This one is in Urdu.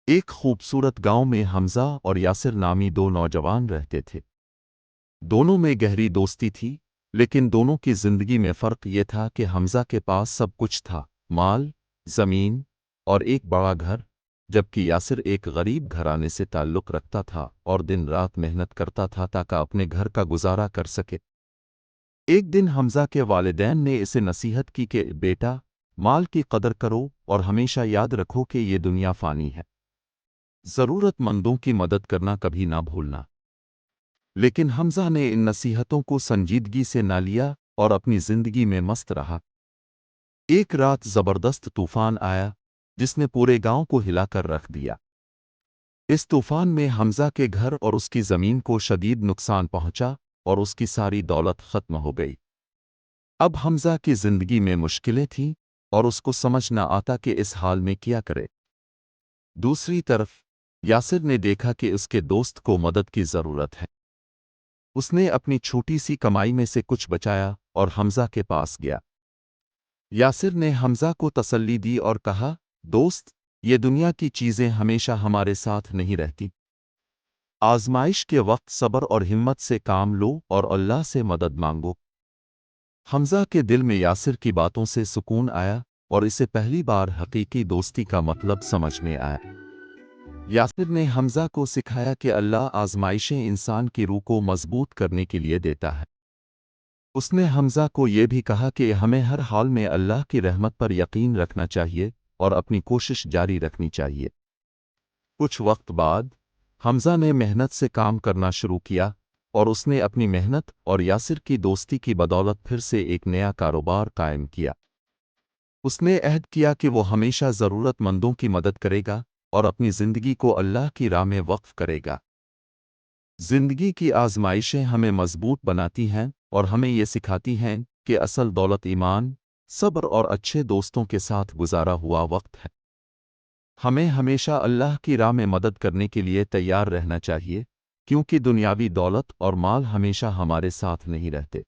ایک خوبصورت گاؤں میں حمزہ اور یاسر نامی دو نوجوان رہتے تھے۔ دونوں میں گہری دوستی تھی، لیکن دونوں کی زندگی میں فرق یہ تھا کہ حمزہ کے پاس سب کچھ تھا: مال، زمین اور ایک بڑا گھر، جبکہ یاسر ایک غریب گھرانے سے تعلق رکھتا تھا اور دن رات محنت کرتا تھا تاکہ اپنے گھر کا گزارا کر سکے۔ ایک دن حمزہ کے والدین نے اسے نصیحت کی کہ بیٹا، مال کی قدر کرو اور ہمیشہ یاد رکھو کہ یہ دنیا فانی ہے۔ ضرورت مندوں کی مدد کرنا کبھی نہ بھولنا۔ لیکن حمزہ نے ان نصیحتوں کو سنجیدگی سے نہ لیا اور اپنی زندگی میں مست رہا۔ ایک رات زبردست طوفان آیا جس نے پورے گاؤں کو ہلا کر رکھ دیا۔ اس طوفان میں حمزہ کے گھر اور اس کی زمین کو شدید نقصان پہنچا اور اس کی ساری دولت ختم ہو گئی۔ اب حمزہ کی زندگی میں مشکلیں تھیں اور اس کو سمجھ نہ آتا کہ اس حال میں کیا کرے۔ دوسری طرف یاسر نے دیکھا کہ اس کے دوست کو مدد کی ضرورت ہے۔ اس نے اپنی چھوٹی سی کمائی میں سے کچھ بچایا اور حمزہ کے پاس گیا۔ یاسر نے حمزہ کو تسلی دی اور کہا، دوست، یہ دنیا کی چیزیں ہمیشہ ہمارے ساتھ نہیں رہتی۔ آزمائش کے وقت صبر اور ہمت سے کام لو اور اللہ سے مدد مانگو۔ حمزہ کے دل میں یاسر کی باتوں سے سکون آیا اور اسے پہلی بار حقیقی دوستی کا مطلب سمجھ میں آیا۔ یاسر نے حمزہ کو سکھایا کہ اللہ آزمائشیں انسان کی روح کو مضبوط کرنے کے لیے دیتا ہے۔ اس نے حمزہ کو یہ بھی کہا کہ ہمیں ہر حال میں اللہ کی رحمت پر یقین رکھنا چاہیے اور اپنی کوشش جاری رکھنی چاہیے۔ کچھ وقت بعد حمزہ نے محنت سے کام کرنا شروع کیا اور اس نے اپنی محنت اور یاسر کی دوستی کی بدولت پھر سے ایک نیا کاروبار قائم کیا۔ اس نے عہد کیا کہ وہ ہمیشہ ضرورت مندوں کی مدد کرے گا اور اپنی زندگی کو اللہ کی راہ میں وقف کرے گا۔ زندگی کی آزمائشیں ہمیں مضبوط بناتی ہیں اور ہمیں یہ سکھاتی ہیں کہ اصل دولت ایمان، صبر اور اچھے دوستوں کے ساتھ گزارا ہوا وقت ہے۔ ہمیں ہمیشہ اللہ کی راہ میں مدد کرنے کے لیے تیار رہنا چاہیے، کیونکہ دنیاوی دولت اور مال ہمیشہ ہمارے ساتھ نہیں رہتے۔